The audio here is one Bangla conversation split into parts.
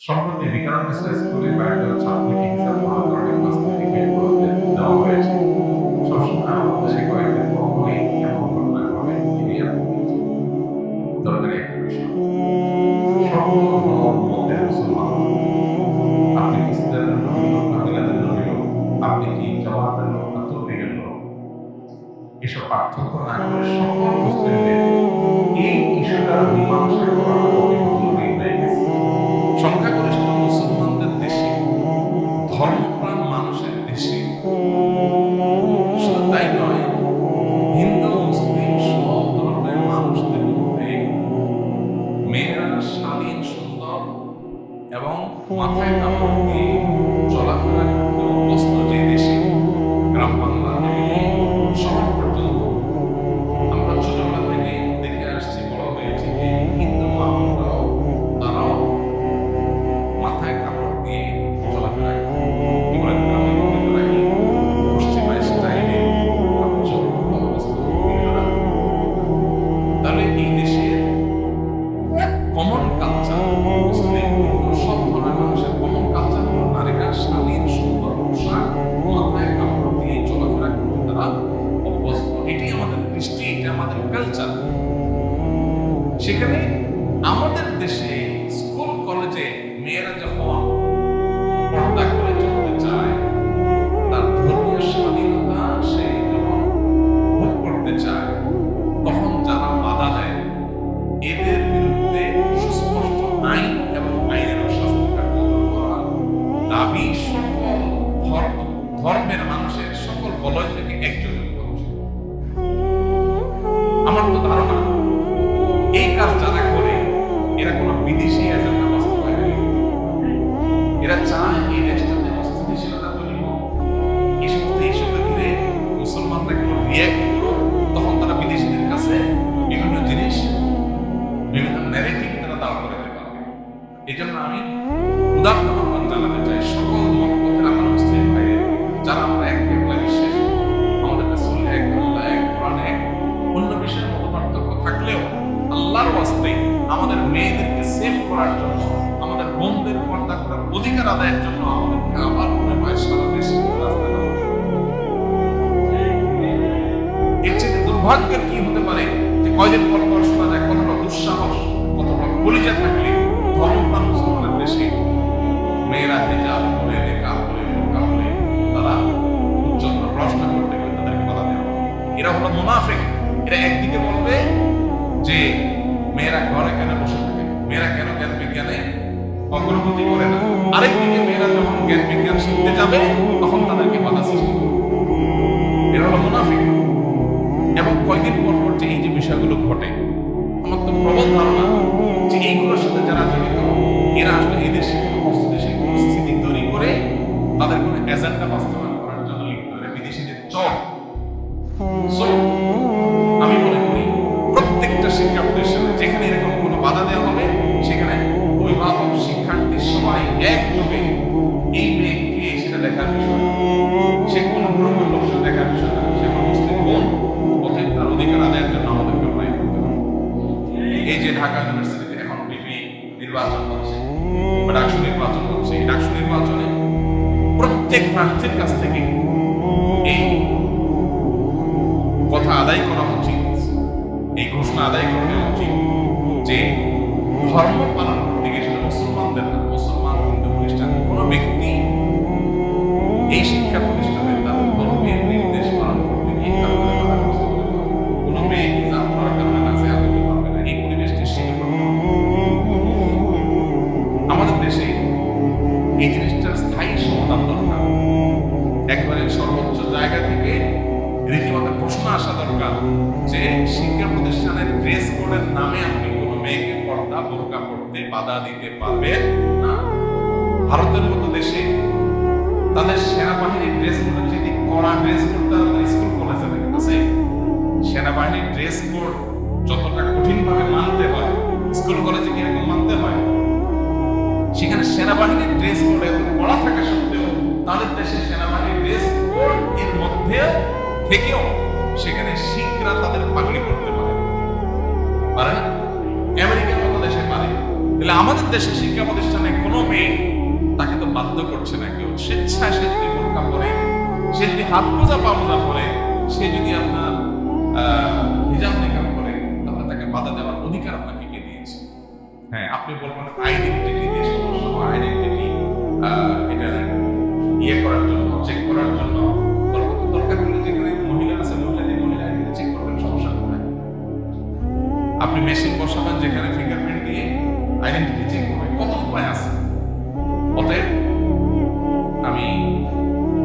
সম্প্রতি বিকারণ মিশ্র স্কুলে কয়েকজন ছাত্রীকে হিসাব করার কারণে ক্লাস থেকে বের করে দেওয়া হয়েছে। সবসময় আমাদের দেশে কয়েকদিন পরপরই এমন ঘটনা ঘটে, মিডিয়া দরকারি একটা বিষয়। সকল ধর্ম মতের মুসলমান, আপনি কি ইসলামের নবী লোক না মিলাদের নবী লোক, আপনি কি জামাতের লোক না তবলিগের লোক, এসব পার্থক্য না করে সকল মুসলিমদের এই ইস্যুটা মীমাংসা করা অতি জরুরি হয়ে গেছে। সংখ্যাগরিষ্ঠ মুসলমানদের দেশে, ধর্মপ্রাণ মানুষের দেশে, শুধু তাই নয়, হিন্দু মুসলিম সব ধর্মের মানুষদের মধ্যে মেয়েরা শালীন সুন্দর এবং মাথায় কাপড় দিয়ে চলাফেরা করতে অভ্যস্ত যে দেশে, গ্রাম বাংলা থেকে শহর পর্যন্ত আমরা ছোটবেলা থেকে দেখে আসছি, বড় হয়েছি যে হিন্দু মানুষরাও তারাও মাথায় কাপড় দিয়ে চলাফেরা করে। কি বলেন গ্রামের লোকেরা কি পশ্চিমা স্টাইলে তাহলে এই দেশের কমন কালচার, মুসলিম হিন্দু সব ধরনের মানুষের কমন কালচার হলো নারীরা শালীন সুন্দর পোশাক, মাথায় কাপড় দিয়ে চলাফেরা করতে তারা অভ্যস্ত। এটি আমাদের দৃষ্টি, এটা আমাদের কালচার। সেখানে আমাদের দেশে স্কুল কলেজে মেয়েরা যখন পর্দা করে চলতে চায়, তার ধর্মীয় স্বাধীনতা সে যখন ভোগ করতে চায়, তখন যারা বাধা দেয় এদের বিরুদ্ধে সুস্পষ্ট আইন এবং আইনের শাস্তি কার্যকর করার দাবি সকল ধর্মের মানুষের সকল বলয় থেকে একজনের করছে। আমার তো ধারণা এই কাজ যারা করে এরা কোনো বিদেশি এজেন্ডা বাস্তবায়ন, এরা চায় এই দেশটাতে অস্থিতিশীলতা তৈরি হোক, এই সমস্ত ইস্যুকে ঘিরে মুসলমানরা কোনো রিয়াক্ট করুক, তখন তারা বিদেশিদের কাছে বিভিন্ন জিনিস, বিভিন্ন ন্যারেটিভ তারা দাঁড় করে দিতে পারবে। এই জন্য আমি উদাত্ত আহ্বান জানাতে চাই সকল মতপথের আমার মুসলিম ভাইয়ের, যারা আমরা এক কেবলা বিশ্বাস, আমাদের রাসূল এক, আল্লাহ এক, কোরআন এক, অন্য বিষয়ের মত পার্থক্য থাকলেও আল্লাহর ওয়াস্তে আমাদের মেয়েদেরকে সেভ করার জন্য, আমাদের বোনদের পর্দা করার অধিকার আদায়ের জন্য আমাদেরকে আবার মনে হয় সারা দেশে রাস্তা নামতে হবে। এর চেয়ে দুর্ভাগ্যের কি হতে পারে যে কয়দিন পর পর শোনা যায় কতটা দুঃসাহস, কতটা কলিজা থাকলে ধর্মপ্রাণ মুসলমানের দেশে মেয়েরা হিজাব পরে, নিকাব পরে, বোরকা পরে তারা উচ্চতর প্রশ্ন করতে গেলে তাদেরকে বাধা দেওয়া হবে। এরা হলো মুনাফিক। এরা একদিকে বলবে যে মেয়েরা ঘরে কেন বসে থাকে, মেয়েরা কেন জ্ঞান বিজ্ঞানে অগ্রগতি করে না, আরেকদিকে মেয়েরা যখন জ্ঞান বিজ্ঞান শিখতে যাবে তখন তাদেরকে বাধা সৃষ্টি করবে। এরা হলো মুনাফিক। এবং কয়েকদিন পর পর যে এই যে বিষয়গুলো ঘটে, আমার তো প্রবল ধারণা যে এইগুলোর সাথে যারা জড়িত এরা আসলে এই দেশে পরিস্থিতি তৈরি করে তাদের কোনো এজেন্ডা বাস্তবায়ন করার জন্য লিপ্ত, এরা বিদেশিদের চল। আমি মনে করি প্রত্যেকটা শিক্ষা প্রতিষ্ঠানে যেখানে এরকম কোনো বাধা দেওয়া হবে, সেখানে অভিভাবক, শিক্ষার্থী সবাই একযোগে এই মেয়েকে সেটা দেখার বিষয়, সে কোন গ্রহের লোক সেটা দেখার বিষয় না, সে আমার মুসলিম বোন, অতএব তার অধিকার আদায়ের জন্য আমাদেরকে লড়াই করতে হবে। এই যে ঢাকা ইউনিভার্সিটিতে এখন বিপি নির্বাচন হচ্ছে, ডাকসু নির্বাচন হচ্ছে, এই ডাকসু নির্বাচনে প্রত্যেক প্রার্থীর কাছ থেকে এই কথা আদায় করা উচিত, এই ঘোষণা আদায় করতে উচিত যে ধর্ম পালন করতে গিয়ে সেটা মুসলমানদের না, মুসলমান, হিন্দু, খ্রিস্টান কোনো ব্যক্তি এই শিক্ষা প্রতিষ্ঠানে তার ধর্মের নির্দেশ পালন করতে গিয়ে কোনো মেয়ে হিজাব করার কারণে নাচে আনতে পারবে না। এই পরিবেশটি শিখে করতে হবে। আমাদের দেশে এই জিনিসটার স্থায়ী সমাধান দরকার। একবারে সর্বোচ্চ জায়গা থেকে রীতিমতো প্রশ্ন আসা দরকার যে শিক্ষা প্রতিষ্ঠানের ড্রেস কোডের নামে আপনি কোনো মেয়েকে পর্দা, বোরকা পড়তে বাধা দিতে পারবেন না। ভারতের মতো দেশে তাদের সেনাবাহিনীর ড্রেস কোডের যদি কড়া ড্রেস কোড তাদের স্কুল কলেজে আছে, সেনাবাহিনীর ড্রেস কোড যতটা কঠিনভাবে মানতে হয়, স্কুল কলেজে কিরকম মানতে হয়, সেখানে সেনাবাহিনীর ড্রেস কোড এত কড়া থাকা সত্ত্বেও তাদের দেশে সেনাবাহিনীর ড্রেস কোড এর মধ্যে থেকেও সেখানে শিখরা তাদের পাগড়ি পড়তে পারে না। আমেরিকার মতো দেশে পারে, তাহলে আমাদের দেশে শিক্ষা প্রতিষ্ঠানে কোনো মেয়ে তাকে তো বাধ্য করছে না কেউ, স্বেচ্ছায় সে যদি বোরকা পরে, সে যদি হাত মোজা পা মোজা পরে, সে যদি আপনার হিজাব নিকাব করে, তাহলে তাকে বাধা দেওয়ার অধিকার আপনাকে কে দিয়েছে? হ্যাঁ, আপনি বলবেন আইডেন্টিটি দিয়ে সমস্যা, আইডেন্টিটি এটা ইয়ে করার জন্য, চেক করার জন্য দরকার হলে যেখানে মহিলা আছে মহিলাদের মহিলা আইডেন্টিটি চেক করবেন, সমস্যা কোথায়? আপনি মেশিন বসাবেন যেখানে ফিঙ্গারপ্রিন্ট দিয়ে আইডেন্টিটি চেক করবেন, কত উপায় আছে। অতএব আমি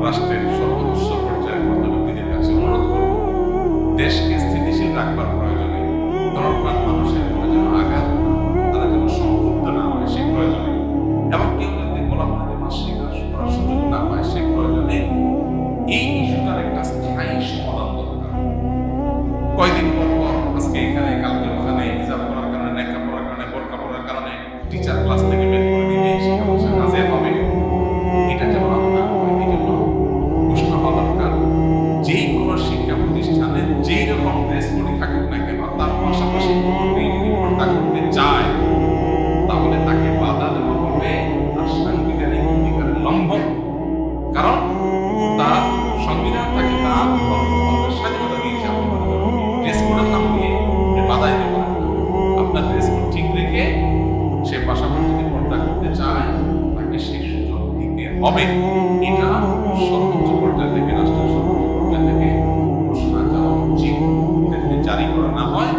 রাষ্ট্রের সর্বোচ্চ পর্যায়ের কর্তব্যদের কাছে অনুরোধ করব, দেশকে স্থিতিশীল রাখবার প্রয়োজনে ধর্মপ্রাণ মানুষের মনে যেন আঘাত, তারা যেন সংক্ষুব্ধ না হয় সেই প্রয়োজনে, এবং কেউ যদি গোলাপানিতে মাস শেখার করার সুযোগ না পায় সেই প্রয়োজনে এই ইস্যুটার একটা স্থায়ী সমাধান দরকার। কয়দিন পর পর আজকে এখানে কালকে ওখানে হিজাব করার কারণে, নেকাব পড়ার কারণে, বোরকা পড়ার কারণে টিচার ক্লাস থেকে বের করে দিলে শিক্ষা প্রতিষ্ঠান কাজে হবে, এটা যেমন না হয় এই জন্য ঘোষণা হওয়া দরকার। যেই কোনো শিক্ষা প্রতিষ্ঠানে যেই রকম ড্রেস কোড থাকুক না কেন, তার পাশাপাশি কোনো মেয়ে যদি পর্দা করতে চায় তাহলে তাকে বাধা দেওয়া হবে তার সাংবিধানিক অধিকারের লঙ্ঘন। কারণ তার সংবিধান তাকে তার ধর্মের স্বাধীনতা দিয়েছে। ড্রেস কোডের নাম দিয়ে বাধা দিতে পারে, আপনার ড্রেস কোড ঠিক রেখে সে পাশাপাশি যদি পর্দা করতে চায় তাকে সেই সুযোগ দিতে হবে। এটা সর্বোচ্চ পর্যায় থেকে, রাষ্ট্রের সর্বোচ্চ পর্যায় থেকে ঘোষণা দেওয়া উচিত। এটা যদি জারি করা না হয়